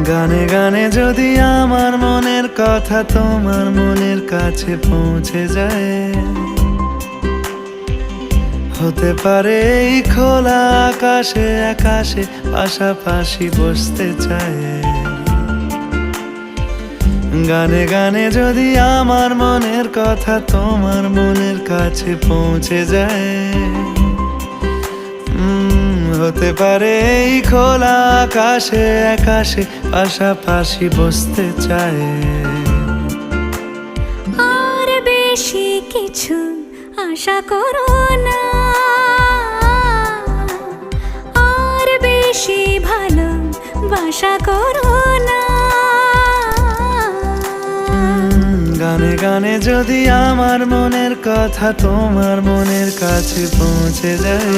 গানে গানে যদি আমার মনের কথা তোমার মনের কাছে পৌঁছে যায়, হতে পারে এই খোলা আকাশে আকাশে পাশাপাশি বসতে চায়। গানে গানে যদি আমার মনের কথা তোমার মনের কাছে পৌঁছে যায়, হতে পারে এই খোলা আকাশে আকাশে পাশাপাশি বসতে চায়। আর বেশি কিছু আশা করো না, আর বেশি ভালোবাসা করো না। গানে গানে যদি আমার মনের কথা তোমার মনের কাছে পৌঁছে যায়,